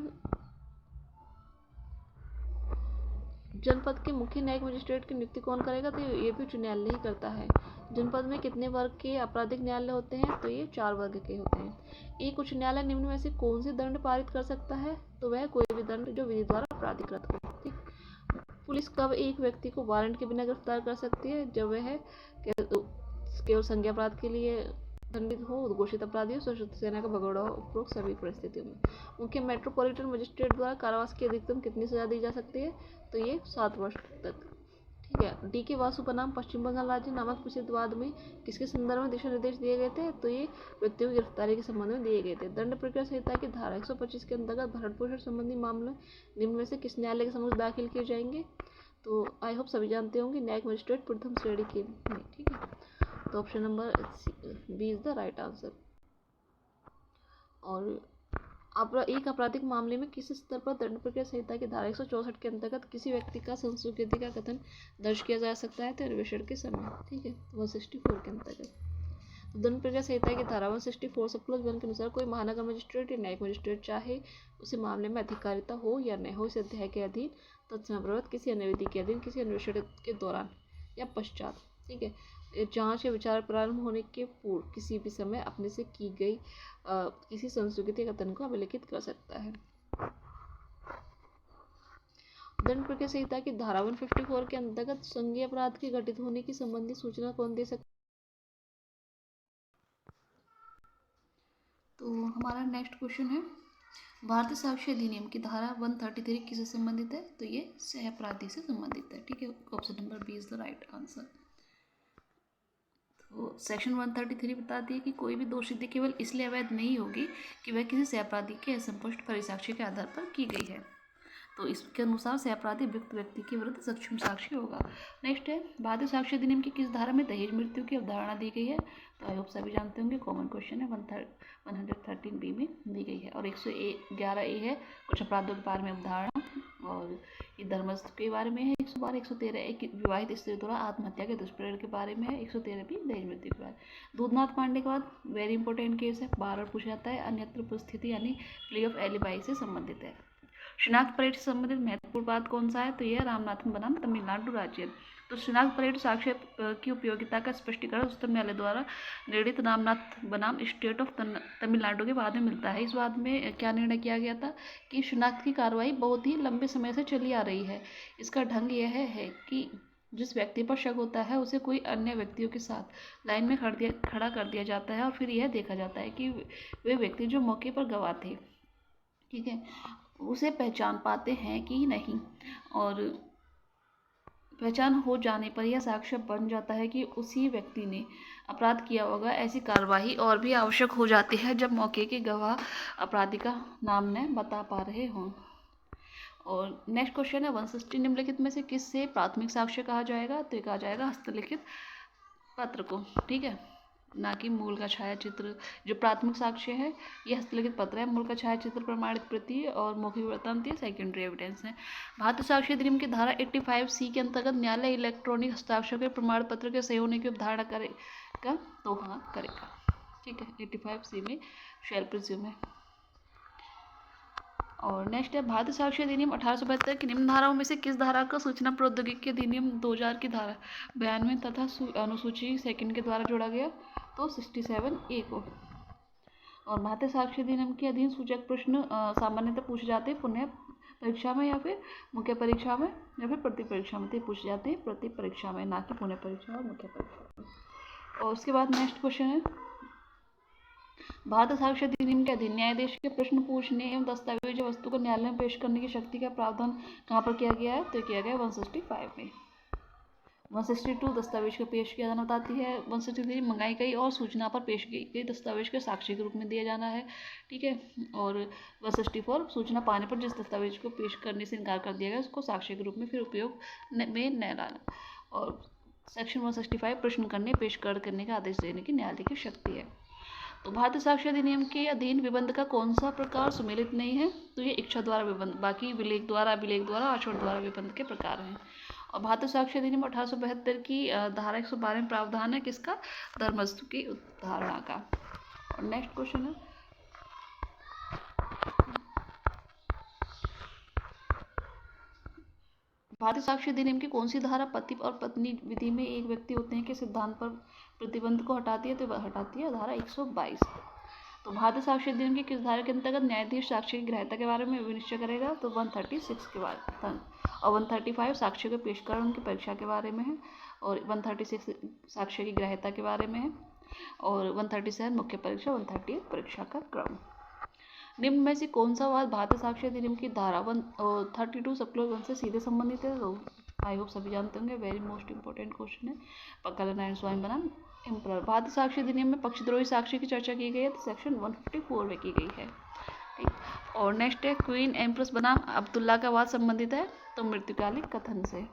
जनपद के मुख्य न्यायिक मजिस्ट्रेट की नियुक्ति कौन करेगा? तो ये भी उच्च न्यायालय ही करता है। जनपद में कितने वर्ग के आपराधिक न्यायालय होते हैं? तो ये 4 वर्ग के होते हैं। एक उच्च न्यायालय निम्न में से कौन सी दंड पारित कर सकता है? तो वह कोई भी दंड जो विधि द्वारा प्राधिकृत हो। ठीक, पुलिस कब एक व्यक्ति को वारंट के बिना गिरफ्तार कर सकती है? जब वह केवल संज्ञा अपराध के लिए दंडित हो, घोषित अपराधी हो, सशस्त्र सेना का भगोड़ा हो, उपरोक्त सभी परिस्थितियों में। मुख्य मेट्रोपॉलिटन मजिस्ट्रेट द्वारा कारावास की अधिकतम कितनी सजा दी जा सकती है? तो ये 7 वर्ष तक। ठीक है, डी के वासु बनाम पश्चिम बंगाल राज्य नामक प्रसिद्ध वाद में किसके संदर्भ में दिशा निर्देश दिए गए थे? तो ये व्यक्तियों की गिरफ्तारी के संबंध में दिए गए थे। दंड प्रक्रिया संहिता की धारा 125 के अंतर्गत भरण पोषण संबंधी मामले निम्न में से किस न्यायालय के समक्ष दाखिल किए जाएंगे? तो आई होप सभी जानते होंगे, न्यायिक मजिस्ट्रेट प्रथम श्रेणी के में। ठीक है, तो option number B is the right answer. और एक आपराधिक मामले में किस स्तर पर दंड प्रक्रिया संहिता की धारा 164 के अंतर्गत किसी व्यक्ति का संस्वीकृति का कथन दर्ज किया जा सकता है तो अन्वेषण के समय, ठीक है, 164 के अंतर्गत। तो दंड प्रक्रिया संहिता की धारा 164 सब क्लॉज 1 के अनुसार कोई महानगर मजिस्ट्रेट या न्यायिक मजिस्ट्रेट चाहे उसे मामले में अधिकारिता हो या न हो, इस अध्याय के अधीन तत्समय किसी अन्य विधि के अधीन किसी अन्वेषण के दौरान या पश्चात, ठीक है, जांच या विचार प्रारंभ होने के पूर्व किसी भी समय अपने से की गई किसी संस्वीकृति कथन को अभिलेखित कर सकता है। दंड प्रक्रिया संहिता की धारा 154 के अंतर्गत संज्ञेय अपराध के घटित होने की संबंधी सूचना कौन दे सकता है? तो हमारा नेक्स्ट क्वेश्चन है, भारतीय साक्ष्य अधिनियम की धारा 133 किससे संबंधित है? तो ये सह अपराधी से संबंधित है, ठीक है, option number B is the right answer. तो सेक्शन 133 बताती है कि कोई भी दोषसिद्धि केवल इसलिए अवैध नहीं होगी कि वह किसी सहअपराधी के असंपुष्ट परिसाक्ष्य के आधार पर की गई है। तो इसके अनुसार सहअपराधी युक्त व्यक्ति के विरुद्ध सक्षम साक्षी होगा। नेक्स्ट है, भारतीय साक्ष्य अधिनियम की किस धारा में दहेज मृत्यु की अवधारणा दी गई है? तो आई होप सभी जानते होंगे, कॉमन क्वेश्चन है, 113B में दी गई है। और 111A है कुछ अपराधों के बारे में अवधारणा, और ये धर्मस्थ के बारे में है 112, 113 एक विवाहित स्त्री द्वारा आत्महत्या के दुष्प्रेरण के बारे में है, 113 भी दहेज मृत्यु के बारे में। दूधनाथ पांडे के बाद वेरी इंपॉर्टेंट केस है, बार बार पूछा जाता है, अन्यत्र उपस्थिति यानी प्ले ऑफ एलिबाई से संबंधित है। शिनाख्त परेड से संबंधित महत्वपूर्ण बात कौन सा है? तो यह रामनाथन बनाम तमिलनाडु राज्य। तो शिनाख्त परेड साक्ष्य की उपयोगिता का स्पष्टीकरण उच्चतम न्यायालय द्वारा निर्णीत रामनाथ बनाम स्टेट ऑफ तमिलनाडु के बाद में मिलता है। इस बाद में क्या निर्णय किया गया था कि शिनाख्त की कार्रवाई बहुत ही लंबे समय से चली आ रही है। इसका ढंग यह है कि जिस व्यक्ति पर शक होता है उसे कोई अन्य व्यक्तियों के साथ लाइन में खड़ा कर दिया जाता है और फिर यह देखा जाता है कि वे व्यक्ति जो मौके पर गवाह थे, ठीक है, उसे पहचान पाते हैं कि नहीं, और पहचान हो जाने पर यह साक्ष्य बन जाता है कि उसी व्यक्ति ने अपराध किया होगा। ऐसी कार्यवाही और भी आवश्यक हो जाती है जब मौके के गवाह अपराधी का नाम न बता पा रहे हों। और नेक्स्ट क्वेश्चन है, 160 निम्नलिखित में से किससे प्राथमिक साक्ष्य कहा जाएगा? तो ये कहा जाएगा हस्तलिखित पत्र को, ठीक है, ना कि मूल का छायाचित्र। जो प्राथमिक साक्ष्य है ये हस्तलिखित पत्र है, मूल का छायाचित्र प्रमाणित प्रति और मौखिक वृत्तांत ये सेकेंडरी एविडेंस है। भारतीय साक्ष्य अधिनियम की धारा 85C के अंतर्गत न्यायालय इलेक्ट्रॉनिक हस्ताक्षर के प्रमाण पत्र के सही होने की अवधारणा करेगा? तो हाँ करेगा, ठीक है, 85C में शैल प्रिज्यूम है। और नेक्स्ट है, भारतीय साक्ष्य अधिनियम 1872 की निम्न धाराओं में से किस धारा का सूचना प्रौद्योगिकी अधिनियम 2000 की धारा 92 तथा अनुसूची सेकंड के द्वारा जोड़ा गया? तो 67A को। और भारतीय साक्ष्य अधिनियम के अधीन सूचक प्रश्न सामान्यतः पूछे जाते हैं पुनः परीक्षा में या फिर मुख्य परीक्षा में या फिर प्रति परीक्षा में। तो पूछे जाते हैं प्रति परीक्षा में, ना कि पुनः परीक्षा और मुख्य परीक्षा में। और उसके बाद नेक्स्ट क्वेश्चन है, भारतीय साक्ष्य अधिनियम के अधीन न्यायाधीश के प्रश्न पूछने एवं दस्तावेज वस्तु को न्यायालय में पेश करने की शक्ति का प्रावधान कहाँ पर किया गया है? तो किया गया 165 में। 162 दस्तावेज का पेश किया जाना बताती है। 163 मंगाई गई और सूचना पर पेश की गई दस्तावेज के साक्ष्य के रूप में दिया जाना है, ठीक है। और 164 सूचना पाने पर जिस दस्तावेज को पेश करने से इनकार कर दिया गया उसको साक्ष्य के रूप में फिर उपयोग में न लाना। और सेक्शन 165 प्रश्न करने पेश करने का आदेश देने की न्यायालय की शक्ति है। तो भारतीय साक्ष्य अधिनियम के अधीन विबंध का कौन सा प्रकार सुमेलित नहीं है? तो ये इच्छा द्वारा विबंध, बाकी विलेख द्वारा, अभिलेख द्वारा, आचरण द्वारा विबंध के प्रकार हैं। और भारतीय साक्ष्य अधिनियम 1872 की धारा 112 में प्रावधान है किसका? धर्मस्तु की उदाहरणा का। और नेक्स्ट क्वेश्चन है, भारतीय साक्ष्य अधिनियम की कौन सी धारा पति और पत्नी विधि में एक व्यक्ति होते हैं के सिद्धांत पर प्रतिबंध को हटाती है? तो हटाती है धारा 122। तो भारतीय साक्ष्य अधिनियम की किस धारा के अंतर्गत न्यायाधीश साक्ष्य की ग्राह्यता के बारे में विनिश्चय करेगा? तो 136 के बारे। और 135 साक्ष्य के पेशकरण उनकी परीक्षा के बारे में है। और 136 साक्ष्य की ग्राह्यता के बारे में है। और 137 मुख्य परीक्षा, 138 परीक्षा का क्रम। निम्न में से कौन सा वाद भारतीय साक्ष्य अधिनियम की धारा 132 सब क्लॉज 1 से सीधे संबंधित है? तो आई होप सभी जानते होंगे, वेरी मोस्ट इंपॉर्टेंट क्वेश्चन है। पक्का नारायण स्वामी बनाम एम्परर। भारतीय साक्ष्य अधिनियम में पक्षद्रोही साक्ष्य की चर्चा की गई है, तो सेक्शन 154 में की गई है, ठीक। और नेक्स्ट है, क्वीन एम्प्रेस बनाम अब्दुल्ला का वाद संबंधित है? तो मृत्युकालिक कथन से।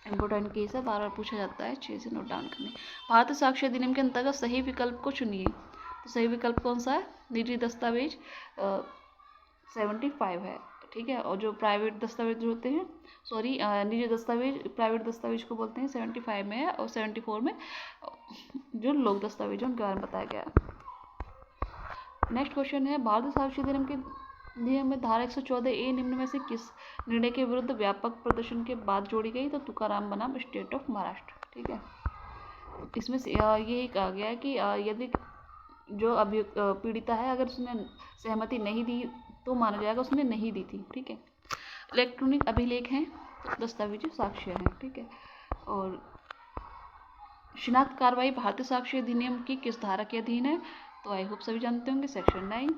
इंपॉर्टेंट केस है, बार बार पूछा जाता है, अच्छे से नोट डाउन करने। भारतीय साक्ष्य अधिनियम के अंतर्गत सही विकल्प को चुनिए। तो सही विकल्प कौन सा है? निजी दस्तावेज 75 है, ठीक है। और जो प्राइवेट दस्तावेज होते हैं, सॉरी निजी दस्तावेज प्राइवेट दस्तावेज को बोलते हैं, 75 में है। और 74 में जो लोक दस्तावेज है उनके बारे में बताया गया है। नेक्स्ट क्वेश्चन है, भारतीय साक्ष्य अधिनियम के नियम में धारा 114A निम्न में से किस निर्णय के विरुद्ध व्यापक प्रदर्शन के बाद जोड़ी गई? तो तुकाराम बनाम स्टेट ऑफ महाराष्ट्र, ठीक है। इसमें से ये कहा गया है कि यदि जो पीड़िता है अगर उसने सहमति नहीं दी तो माना जाएगा उसने नहीं दी थी, ठीक है। इलेक्ट्रॉनिक अभिलेख हैं तो दस्तावेजी साक्ष्य हैं, ठीक है। और शिनाख्त कार्रवाई भारतीय साक्ष्य अधिनियम की किस धारा के अधीन है? तो आई होप सभी जानते होंगे, सेक्शन 9।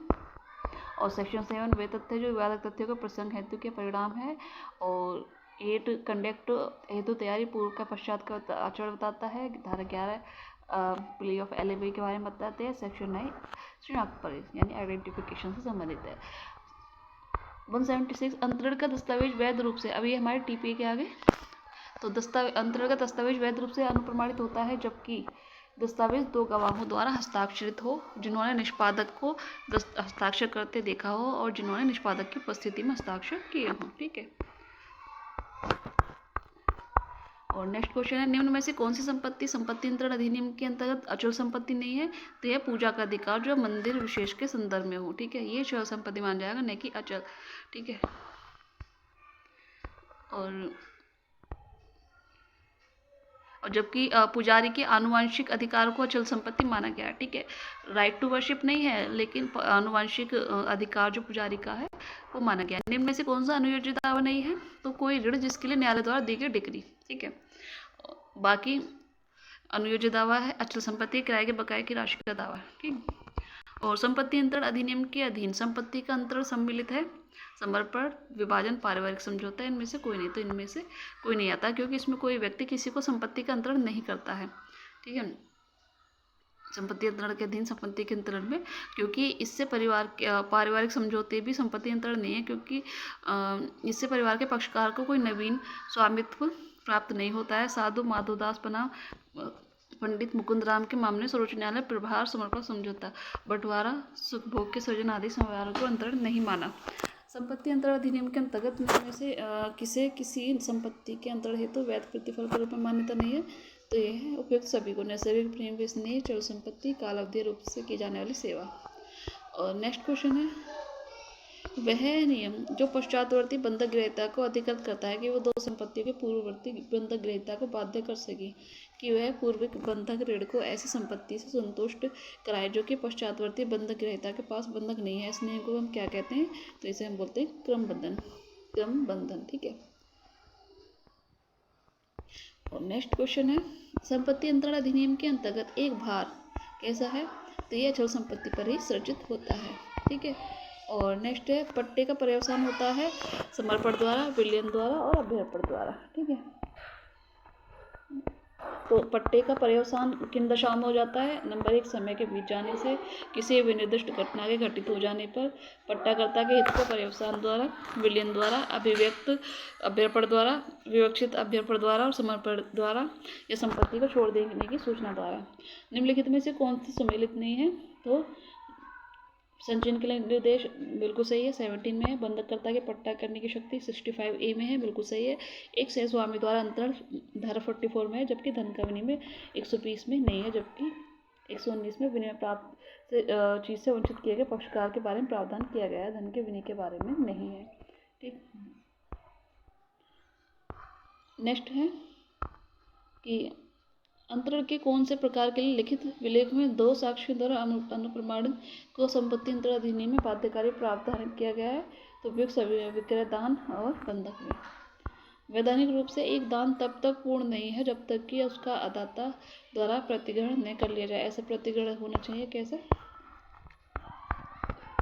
और सेक्शन 7 वे तथ्य जो विवादक तथ्यों का प्रसंग हेतु के परिणाम है। और 8 कंडक्ट हेतु तैयारी पूर्व का पश्चात का आचरण बताता है। धारा 11 प्ले ऑफ एलिबी के बारे में बताते हैं। सेक्शन 9 शिनाख्त पर यानी आइडेंटिफिकेशन से संबंधित है। 176 अंतरण का दस्तावेज वैध रूप से, अभी हमारे टीपीए के आगे, तो अंतरण का दस्तावेज वैध रूप से अनुप्रमाणित होता है जबकि दस्तावेज 2 गवाहों द्वारा हस्ताक्षरित हो जिन्होंने निष्पादक को हस्ताक्षर करते देखा हो और जिन्होंने निष्पादक की उपस्थिति में हस्ताक्षर किए हों, ठीक है। और नेक्स्ट क्वेश्चन है, निम्न में से कौन सी संपत्ति संपत्ति अंतरण अधिनियम के अंतर्गत अचल संपत्ति नहीं है? तो यह पूजा का अधिकार जो मंदिर विशेष के संदर्भ में हो, ठीक है। ये चल संपत्ति मान जाएगा, न कि अचल, ठीक है। और जबकि पुजारी के आनुवंशिक अधिकार को अचल संपत्ति माना गया है, ठीक है। राइट टू वर्शिप नहीं है लेकिन आनुवंशिक अधिकार जो पुजारी का है वो माना गया है। निम्न में से कौन सा अनुयोज्य दावा नहीं है? तो कोई ऋण जिसके लिए न्यायालय द्वारा दी गई डिक्री, ठीक है। बाकी अनुयोज्य दावा है अचल संपत्ति, किराए के बकाये की राशि का दावा, ठीक। और संपत्ति अंतरण अधिनियम के अधीन संपत्ति का अंतरण सम्मिलित है, समर्पण, विभाजन, पारिवारिक समझौता, इनमें से कोई नहीं। तो इनमें से कोई नहीं आता क्योंकि इसमें कोई व्यक्ति किसी को संपत्ति का अंतरण नहीं करता है, ठीक है। संपत्ति अंतरण के अधीन संपत्ति के अंतरण में, क्योंकि इससे पारिवारिक समझौते भी संपत्ति अंतरण नहीं है क्योंकि इससे परिवार के पक्षकार को कोई नवीन स्वामित्व प्राप्त नहीं होता है। साधु माधोदास बनाम पंडित मुकुंद राम के मामले सर्वोच्च न्यायालय प्रभार समर्पण समझौता, बंटवारा, सुखभोग के सृजन आदि समवारों को अंतरण नहीं माना। संपत्ति अंतरण अधिनियम के अंतर्गत में से किसी संपत्ति के अंतरण हेतु वैध प्रतिफल के रूप में मान्यता नहीं है। तो यह है उपयुक्त सभी को, नैसर्गिक प्रेम व स्नेह, चल संपत्ति, कालावधि रूप से की जाने वाली सेवा। और नेक्स्ट क्वेश्चन है, वह नियम जो पश्चातवर्ती बंधक ग्रहीता को अधिकृत करता है कि वो 2 संपत्तियों के पूर्ववर्ती बंधक ग्रहीता को बाध्य कर सके कि वह पूर्व बंधक ऋण को ऐसी संपत्ति से संतुष्ट कराए जो कि पश्चातवर्ती बंधक ग्रहीता के पास बंधक नहीं है। इस नियम को हम क्या कहते हैं? तो इसे हम बोलते हैं क्रम बंधन, ठीक है। और नेक्स्ट क्वेश्चन है, संपत्ति अंतरण अधिनियम के अंतर्गत एक भार कैसा है? तो ये अचल संपत्ति पर ही सृजित होता है, ठीक है। और नेक्स्ट है, पट्टे का पर्यवसान होता है समर्पण द्वारा, विलयन द्वारा और अभ्यर्पण द्वारा, ठीक है। तो पट्टे का पर्यवसान किन दशाओं में हो जाता है? नंबर 1, समय के बीत जाने से, किसी भी निर्दिष्ट घटना के घटित हो जाने पर, पट्टाकर्ता के हित को पर्यवसान द्वारा, विलयन द्वारा, अभिव्यक्त अभ्यर्पण द्वारा, विवक्षित अभ्यर्पण द्वारा और समर्पण द्वारा या संपत्ति को छोड़ देने की सूचना द्वारा। निम्नलिखित में से कौन सी सम्मिलित नहीं है? तो संचयन के लिए निर्देश बिल्कुल सही है, 17 में है। बंधककर्ता के पट्टा करने की शक्ति 65A में है, बिल्कुल सही है। एक सहस्वामी द्वारा अंतरण धारा 44 में है, जबकि धन का विनिमय 120 में नहीं है, जबकि 119 में विनिमय प्राप्त चीज़ से वंचित किए गए पक्षकार के बारे में प्रावधान किया गया है, धन के विनिमय के बारे में नहीं है, ठीक। नेक्स्ट है कि अंतरण के कौन से प्रकार के लिए लिखित विलेख में 2 साक्ष्यों द्वारा अनुप्रमाणित को संपत्ति अंतरण अधिनियम में बाध्यकारी प्रावधान किया गया है? तो विक्रय दान और बंधक में। वैधानिक रूप से एक दान तब तक पूर्ण नहीं है जब तक कि उसका अदाता द्वारा प्रतिग्रहण न कर लिया जाए। ऐसा प्रतिग्रहण होना चाहिए कैसे?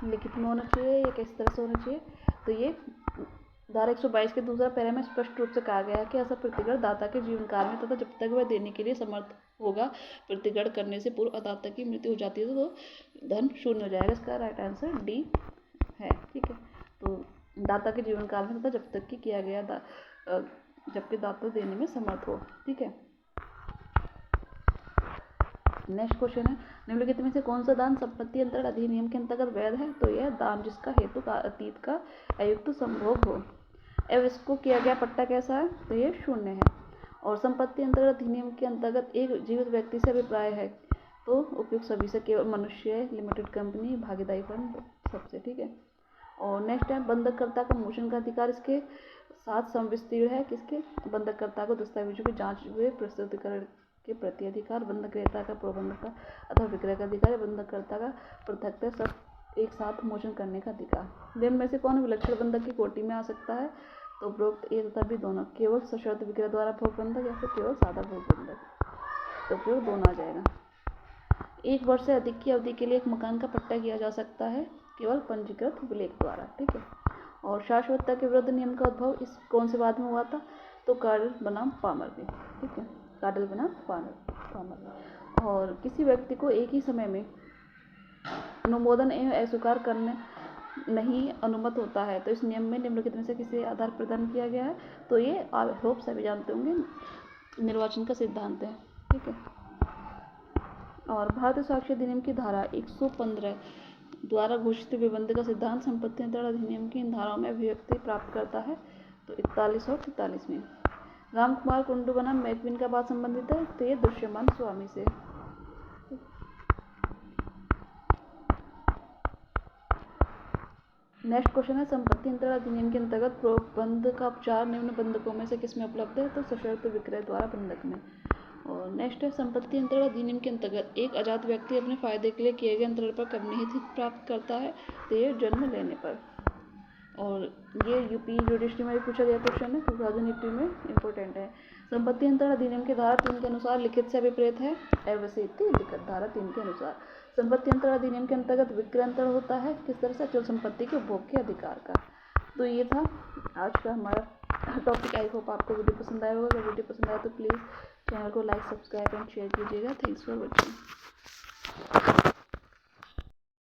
लिखित में होना चाहिए या किस तरह से होना चाहिए? तो ये धारा 122 के दूसरा पैरा में स्पष्ट रूप से कहा गया है कि ऐसा प्रतिग्रहण दाता के जीवन काल में तथा जब तक वह देने के लिए समर्थ होगा। प्रतिग्रहण करने से पूर्व अदाता की मृत्यु हो जाती है तो धन शून्य हो जाएगा। इसका राइट आंसर डी है, ठीक है। तो दाता के जीवन काल में तथा जब तक कि किया गया जबकि दाता देने में समर्थ हो। ठीक है, नेक्स्ट क्वेश्चन है, निम्नलिखित में से कौन सा दान संपत्ति अंतरण अधिनियम के अंतर्गत वैध है? तो यह दान जिसका हेतु का अतीत का अयुक्त संभोग हो। अब इसको किया गया पट्टा कैसा है? तो ये शून्य है। और संपत्ति अंतरण अधिनियम के अंतर्गत एक जीवित व्यक्ति से अभिप्राय है तो उपयुक्त सभी से केवल मनुष्य, लिमिटेड कंपनी, भागीदारी फंड सबसे। ठीक है, और नेक्स्ट है, बंधककर्ता का मोचन का अधिकार इसके साथ संविस्तीर्ण है। किसके? बंधककर्ता को दस्तावेजों की जांच व प्रस्तुतिकरण के प्रति अधिकार, बंधक क्रेता का प्रबंधक का अथवा विक्रय का अधिकार, बंधककर्ता का पृथकता सब एक साथ मोचन करने का अधिकार। निम्न में से कौन विलक्षण बंधक की कोटि में आ सकता है? तो उपरोक्त ए तथा बी दोनों, केवल सशर्त विक्रय द्वारा भोग बंधक या फिर केवल सादा भोग बंधक, तो उपयोग दोनों आ जाएगा। 1 वर्ष से अधिक की अवधि के लिए एक मकान का पट्टा किया जा सकता है केवल पंजीकृत विलेख द्वारा। ठीक है, और शाश्वतता के विरुद्ध नियम का उद्भव इस कौन से वाद में हुआ था? तो कार्डल बनाम पामर में। ठीक है, कार्डल बनाम पामर। और किसी व्यक्ति को एक ही समय में अनुमोदन एवं अस्वीकार करने नहीं अनुमत होता है, तो इस नियम में निम्नलिखित में से किसे आधार प्रदान किया गया है? तो ये आई होप सभी जानते होंगे, निर्वाचन का सिद्धांत है। ठीक है, और भारतीय साक्ष्य अधिनियम की धारा 115 द्वारा घोषित विबंध का सिद्धांत संपत्ति अंतरण अधिनियम की इन धाराओं में अभिव्यक्ति प्राप्त करता है। तो 41 और 43 में। रामकुमार कुंडू बनाम मैकविन का बात संबंधित है, तो ये दृश्यमान स्वामी से। नेक्स्ट क्वेश्चन है, संपत्ति अंतरण अधिनियम के अंतर्गत बंध का उपचार निम्न बंधकों में से किसमें उपलब्ध है? तो सशर्त विक्रय द्वारा बंधक में। और नेक्स्ट है, संपत्ति अंतरण अधिनियम के अंतर्गत एक अजात व्यक्ति अपने फायदे के लिए किए गए अंतरण पर कब निहित हित प्राप्त करता है? तो ये जन्म लेने पर। और ये यूपी जुडिशरी में भी पूछा गया क्वेश्चन है, 2018 में इंपॉर्टेंट है। संपत्ति अंतरण अधिनियम के धारा 3 के अनुसार लिखित से विपरीत है अवैध लिखित। धारा 3 के अनुसार संपत्ति अंतरण अधिनियम के अंतर्गत विक्रय अंतरण होता है किस तरह से? अचल संपत्ति के उपभोग के अधिकार का। तो ये था आज का हमारा टॉपिक। आई होप आपको वीडियो पसंद आया होगा। अगर वीडियो पसंद आया तो प्लीज़ चैनल को लाइक, सब्सक्राइब एंड शेयर कीजिएगा। Thanks for watching.